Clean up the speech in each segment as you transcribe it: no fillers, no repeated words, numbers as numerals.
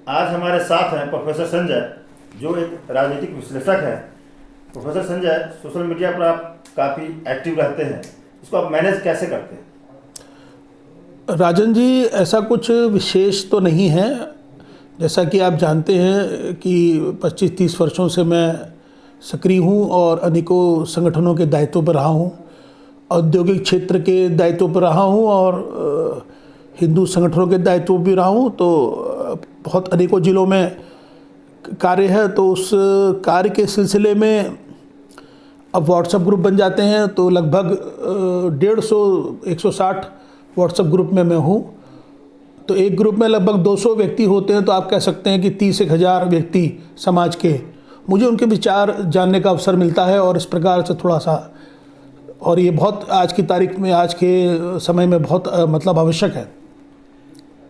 आज हमारे साथ हैं प्रोफेसर संजय, जो एक राजनीतिक विश्लेषक है। प्रोफेसर संजय, सोशल मीडिया पर आप काफ़ी एक्टिव रहते हैं, इसको आप मैनेज कैसे करते हैं? राजन जी, ऐसा कुछ विशेष तो नहीं है। जैसा कि आप जानते हैं कि 25-30 वर्षों से मैं सक्रिय हूँ और अनेकों संगठनों के दायित्व पर रहा हूँ, औद्योगिक क्षेत्र के दायित्व पर रहा हूँ और हिंदू संगठनों के दायित्व भी रहा हूँ। तो बहुत अनेकों ज़िलों में कार्य है, तो उस कार्य के सिलसिले में अब व्हाट्सएप ग्रुप बन जाते हैं, तो लगभग 150-160 व्हाट्सएप ग्रुप में मैं हूँ। तो एक ग्रुप में लगभग 200 व्यक्ति होते हैं, तो आप कह सकते हैं कि 30-1000 व्यक्ति समाज के, मुझे उनके विचार जानने का अवसर मिलता है और इस प्रकार से थोड़ा सा, और ये बहुत आज की तारीख में, आज के समय में बहुत मतलब आवश्यक है।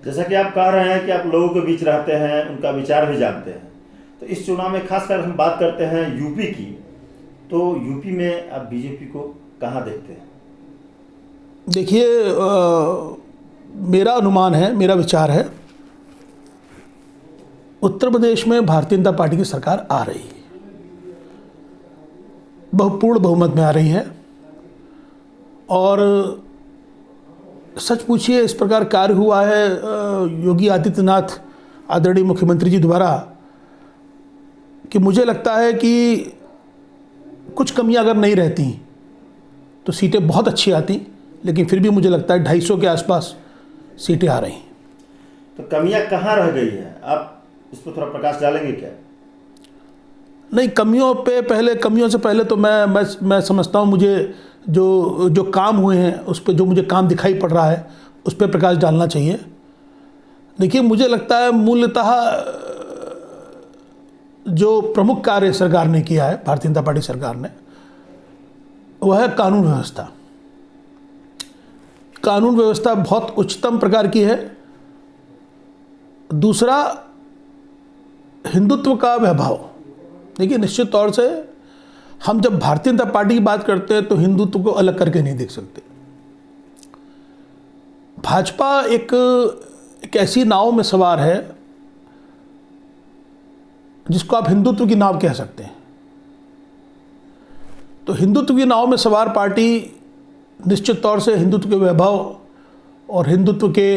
जैसा कि आप कह रहे हैं कि आप लोगों के बीच रहते हैं, उनका विचार भी जानते हैं, तो इस चुनाव में खासकर हम बात करते हैं यूपी की, तो यूपी में आप बीजेपी को कहाँ देखते हैं? देखिए, मेरा अनुमान है, मेरा विचार है, उत्तर प्रदेश में भारतीय जनता पार्टी की सरकार आ रही है, पूर्ण बहुमत में आ रही है। और सच पूछिए, इस प्रकार कार्य हुआ है योगी आदित्यनाथ आदरणीय मुख्यमंत्री जी द्वारा, कि मुझे लगता है कि कुछ कमियां अगर नहीं रहती तो सीटें बहुत अच्छी आती, लेकिन फिर भी मुझे लगता है 250 के आसपास सीटें आ रही हैं। तो कमियां कहाँ रह गई हैं, आप इस पर थोड़ा प्रकाश डालेंगे क्या? नहीं, कमियों से पहले तो मैं समझता हूँ, मुझे जो काम हुए हैं उस पर, जो मुझे काम दिखाई पड़ रहा है उस पर प्रकाश डालना चाहिए। देखिए, मुझे लगता है मूलतः जो प्रमुख कार्य सरकार ने किया है, भारतीय जनता पार्टी सरकार ने, वह है कानून व्यवस्था। कानून व्यवस्था बहुत उच्चतम प्रकार की है। दूसरा, हिंदुत्व का वैभव। देखिए, निश्चित तौर से हम जब भारतीय जनता पार्टी की बात करते हैं तो हिंदुत्व को अलग करके नहीं देख सकते। भाजपा एक ऐसी नाव में सवार है जिसको आप हिंदुत्व की नाव कह सकते हैं। तो हिंदुत्व की नाव में सवार पार्टी निश्चित तौर से हिंदुत्व के वैभव और हिंदुत्व के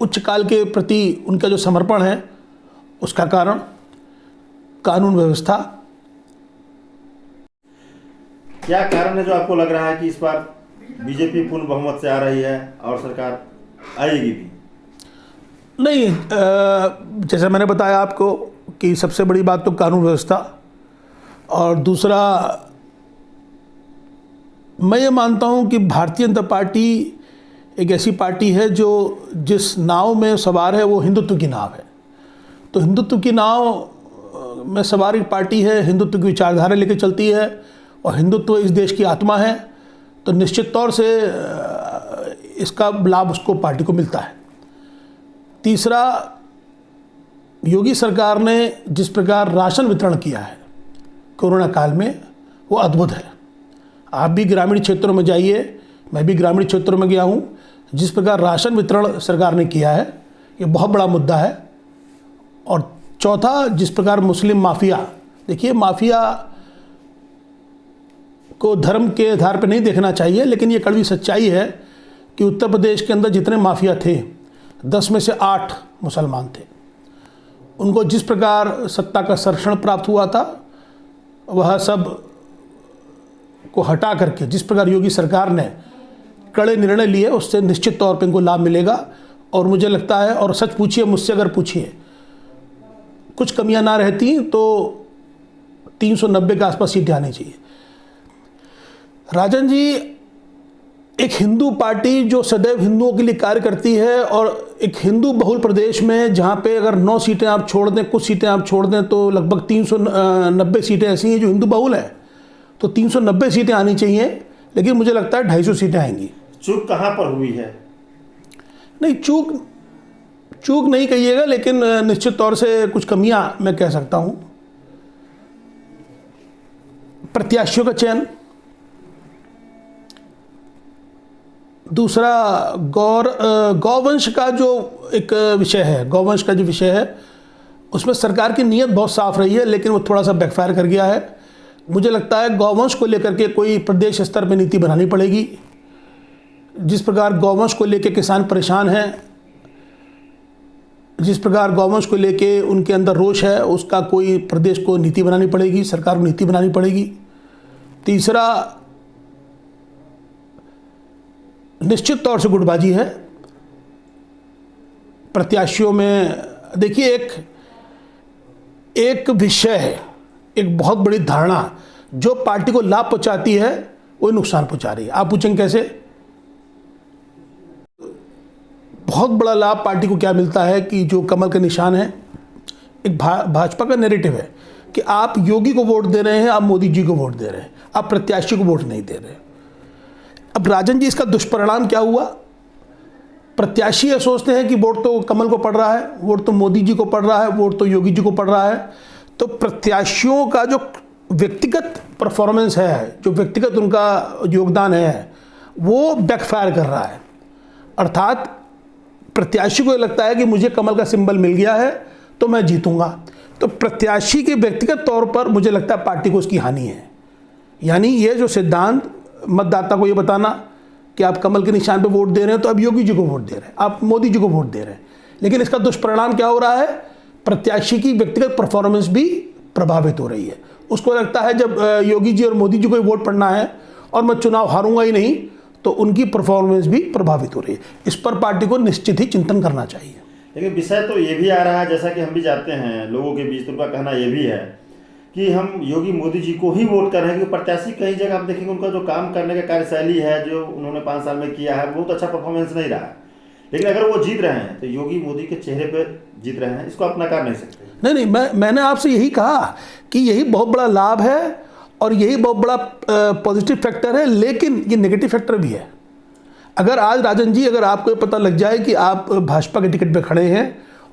उच्च काल के प्रति उनका जो समर्पण है, उसका कारण कानून व्यवस्था। क्या कारण है जो आपको लग रहा है कि इस बार बीजेपी पूर्ण बहुमत से आ रही है और सरकार आएगी भी? नहीं, जैसा मैंने बताया आपको कि सबसे बड़ी बात तो कानून व्यवस्था, और दूसरा, मैं ये मानता हूँ कि भारतीय जनता पार्टी एक ऐसी पार्टी है जो जिस नाव में सवार है वो हिंदुत्व की नाव है। तो हिंदुत्व की नाव में सवार एक पार्टी है, हिंदुत्व की विचारधारा लेकर चलती है, और हिंदुत्व इस देश की आत्मा है। तो निश्चित तौर से इसका लाभ उसको, पार्टी को मिलता है। तीसरा, योगी सरकार ने जिस प्रकार राशन वितरण किया है कोरोना काल में, वो अद्भुत है। आप भी ग्रामीण क्षेत्रों में जाइए, मैं भी ग्रामीण क्षेत्रों में गया हूँ, जिस प्रकार राशन वितरण सरकार ने किया है, ये बहुत बड़ा मुद्दा है। और चौथा, जिस प्रकार मुस्लिम माफिया, देखिए, माफिया को धर्म के आधार पर नहीं देखना चाहिए, लेकिन ये कड़वी सच्चाई है कि उत्तर प्रदेश के अंदर जितने माफिया थे, 10 में से 8 मुसलमान थे। उनको जिस प्रकार सत्ता का संरक्षण प्राप्त हुआ था, वह सब को हटा करके जिस प्रकार योगी सरकार ने कड़े निर्णय लिए, उससे निश्चित तौर पर इनको लाभ मिलेगा। और मुझे लगता है, और सच पूछिए, मुझसे अगर पूछिए, कुछ कमियां ना रहती तो 390 के आसपास सीटें आनी चाहिए। राजन जी, एक हिंदू पार्टी जो सदैव हिंदुओं के लिए कार्य करती है, और एक हिंदू बहुल प्रदेश में जहाँ पे अगर 9 सीटें आप छोड़ दें, कुछ सीटें आप छोड़ दें, तो लगभग 390 सीटें ऐसी हैं जो हिंदू बहुल है। तो 390 सीटें आनी चाहिए, लेकिन मुझे लगता है 250 सीटें आएंगी। चूक कहाँ पर हुई है? नहीं, चूक नहीं कहिएगा, लेकिन निश्चित तौर से कुछ कमियां मैं कह सकता हूं। प्रत्याशियों का चयन, दूसरा गौवंश का जो एक विषय है, गौवंश का जो विषय है उसमें सरकार की नीयत बहुत साफ रही है, लेकिन वो थोड़ा सा बैकफायर कर गया है। मुझे लगता है गौवंश को लेकर के कोई प्रदेश स्तर पर नीति बनानी पड़ेगी। जिस प्रकार गौवंश को लेकर किसान परेशान हैं, जिस प्रकार गौवंश को लेके उनके अंदर रोष है, उसका कोई प्रदेश को नीति बनानी पड़ेगी, सरकार को नीति बनानी पड़ेगी। तीसरा, निश्चित तौर से गुटबाजी है प्रत्याशियों में। देखिए, एक विषय है, एक बहुत बड़ी धारणा जो पार्टी को लाभ पहुंचाती है वो नुकसान पहुंचा रही है। आप पूछेंगे कैसे? बहुत बड़ा लाभ पार्टी को क्या मिलता है कि जो कमल के निशान है, एक भाजपा का नैरेटिव है कि आप योगी को वोट दे रहे हैं, आप मोदी जी को वोट दे रहे हैं, आप प्रत्याशी को वोट नहीं दे रहे। अब राजन जी, इसका दुष्परिणाम क्या हुआ? प्रत्याशी ये सोचते हैं कि वोट तो कमल को पड़ रहा है, वोट तो मोदी जी को पड़ रहा है, वोट तो योगी जी को पड़ रहा है। तो प्रत्याशियों का जो व्यक्तिगत परफॉर्मेंस है, जो व्यक्तिगत उनका योगदान है, वो बैकफायर कर रहा है। अर्थात प्रत्याशी को लगता है कि मुझे कमल का सिंबल मिल गया है तो मैं जीतूंगा। तो प्रत्याशी के व्यक्तिगत तौर पर मुझे लगता है पार्टी को उसकी हानि है। यानी ये जो सिद्धांत मतदाता को ये बताना कि आप कमल के निशान पे वोट दे रहे हैं तो अब योगी जी को वोट दे रहे हैं, आप मोदी जी को वोट दे रहे हैं, लेकिन इसका दुष्परिणाम क्या हो रहा है? प्रत्याशी की व्यक्तिगत परफॉर्मेंस भी प्रभावित हो रही है। उसको लगता है जब योगी जी और मोदी जी को वोट पड़ना है और मैं चुनाव हारूंगा ही नहीं, तो उनकी परफॉर्मेंस भी प्रभावित हो रही है। इस पर पार्टी को निश्चित ही चिंतन करना चाहिए। लेकिन विषय तो ये भी आ रहा है, जैसा कि हम भी जानते हैं लोगों के बीच, तो उनका कहना ये भी है कि हम योगी मोदी जी को ही वोट कर रहे हैं, क्योंकि प्रत्याशी कई जगह आप देखेंगे उनका जो काम करने का कार्यशैली है, जो उन्होंने 5 साल में किया है, बहुत अच्छा परफॉर्मेंस नहीं रहा है। लेकिन अगर वो जीत रहे हैं तो योगी मोदी के चेहरे पर जीत रहे हैं, इसको आप नकार नहीं सकते। नहीं, मैंने आपसे यही कहा कि यही बहुत बड़ा लाभ है और यही बहुत बड़ा पॉजिटिव फैक्टर है, लेकिन ये नेगेटिव फैक्टर भी है। अगर आज राजन जी, अगर आपको ये पता लग जाए कि आप भाजपा के टिकट पे खड़े हैं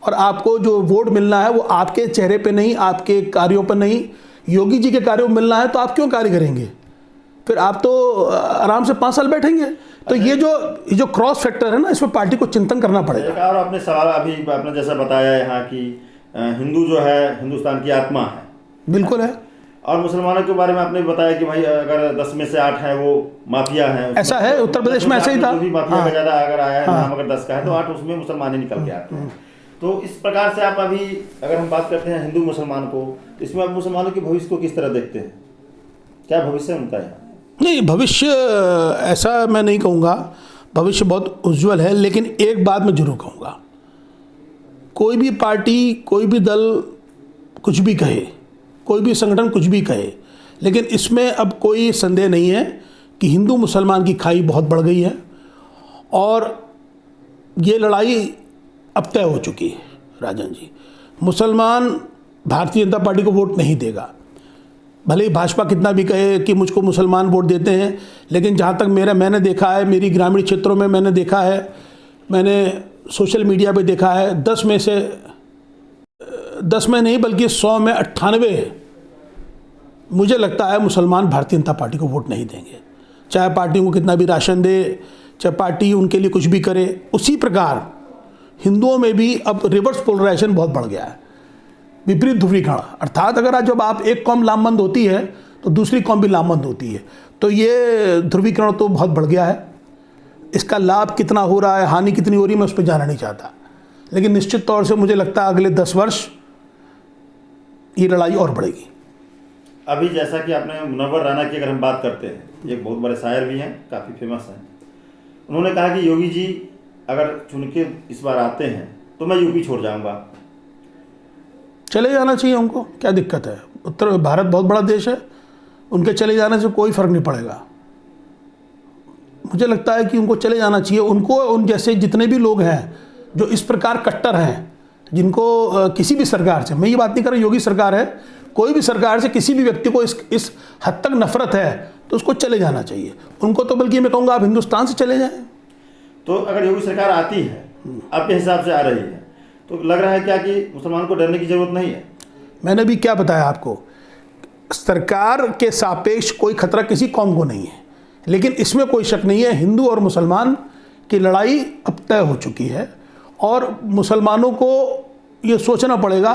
और आपको जो वोट मिलना है वो आपके चेहरे पे नहीं, आपके कार्यों पर नहीं, योगी जी के कार्यों में मिलना है, तो आप क्यों कार्य करेंगे? फिर आप तो आराम से 5 साल बैठेंगे। तो ये जो क्रॉस फैक्टर है ना, इसमें पार्टी को चिंतन करना पड़ेगा। और आपने सवाल अभी आपने जैसा बताया यहाँ कि हिंदू जो है हिंदुस्तान की आत्मा है, बिल्कुल है। और मुसलमानों के बारे में आपने बताया कि भाई अगर 10 में से 8 हैं वो माफिया हैं। ऐसा है, उत्तर प्रदेश में ऐसा ही था। माफिया का ज़्यादा अगर आया है, नाम अगर 10 का है तो 8 उसमें मुसलमान ही निकल के आते हैं। तो इस प्रकार से आप अभी अगर हम बात करते हैं हिंदू मुसलमान को, तो इसमें आप मुसलमानों के भविष्य को किस तरह देखते हैं? क्या भविष्य है उनका यहाँ? नहीं, भविष्य ऐसा मैं नहीं कहूँगा, भविष्य बहुत उज्ज्वल है। लेकिन एक बात मैं जरूर कहूँगा, कोई भी पार्टी, कोई भी दल कुछ भी कहे, कोई भी संगठन कुछ भी कहे, लेकिन इसमें अब कोई संदेह नहीं है कि हिंदू मुसलमान की खाई बहुत बढ़ गई है और ये लड़ाई अब तय हो चुकी है। राजन जी, मुसलमान भारतीय जनता पार्टी को वोट नहीं देगा। भले ही भाजपा कितना भी कहे कि मुझको मुसलमान वोट देते हैं, लेकिन जहाँ तक मैंने देखा है, मेरी ग्रामीण क्षेत्रों में मैंने देखा है, मैंने सोशल मीडिया पे देखा है, 10 में नहीं बल्कि 100 में 98 मुझे लगता है मुसलमान भारतीय जनता पार्टी को वोट नहीं देंगे। चाहे पार्टी को कितना भी राशन दे, चाहे पार्टी उनके लिए कुछ भी करे। उसी प्रकार हिंदुओं में भी अब रिवर्स पोलराइजेशन बहुत बढ़ गया है, विपरीत ध्रुवीकरण। अर्थात अगर आज जब आप एक कौम लामबंद होती है तो दूसरी कौम भी लामबंद होती है। तो ये ध्रुवीकरण तो बहुत बढ़ गया है। इसका लाभ कितना हो रहा है, हानि कितनी हो रही है, मैं उस पर जाना नहीं चाहता। लेकिन निश्चित तौर से मुझे लगता है अगले 10 वर्ष ये लड़ाई और बढ़ेगी। अभी जैसा कि आपने मुनव्वर राना की अगर हम बात करते हैं, एक बहुत बड़े शायर भी हैं, काफ़ी फेमस हैं। उन्होंने कहा कि योगी जी अगर चुन के इस बार आते हैं तो मैं यूपी छोड़ जाऊंगा। चले जाना चाहिए उनको, क्या दिक्कत है? उत्तर भारत बहुत बड़ा देश है, उनके चले जाने से कोई फ़र्क नहीं पड़ेगा। मुझे लगता है कि उनको चले जाना चाहिए। उनको, उन जैसे जितने भी लोग हैं जो इस प्रकार कट्टर हैं, जिनको किसी भी सरकार से, मैं ये बात नहीं कर रहा योगी सरकार है, कोई भी सरकार से किसी भी व्यक्ति को इस हद तक नफरत है तो उसको चले जाना चाहिए। उनको तो बल्कि मैं कहूँगा आप हिंदुस्तान से चले जाएं। तो अगर योगी सरकार आती है, आपके हिसाब से आ रही है, तो लग रहा है क्या कि मुसलमान को डरने की जरूरत नहीं है? मैंने भी क्या बताया आपको, सरकार के सापेक्ष कोई खतरा किसी कौम को नहीं है। लेकिन इसमें कोई शक नहीं है, हिंदू और मुसलमान की लड़ाई अब तय हो चुकी है और मुसलमानों को ये सोचना पड़ेगा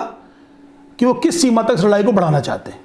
कि वो किस सीमा तक इस लड़ाई को बढ़ाना चाहते हैं।